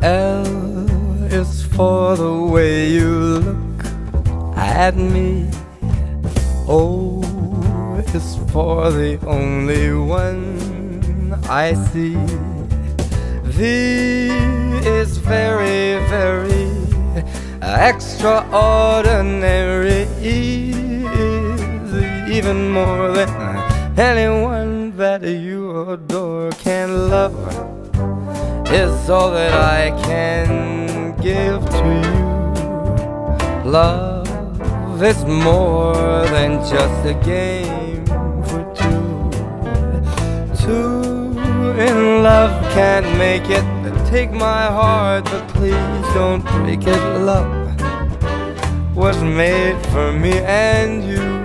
L is for the way you look at me. O is for the only one I see. V is very, very extraordinary. E is even more than anyone that you adore can love. Is all that I can give to you. Love is more than just a game for two. Two in love can't make it. Take my heart, but please don't break it. Love was made for me and you.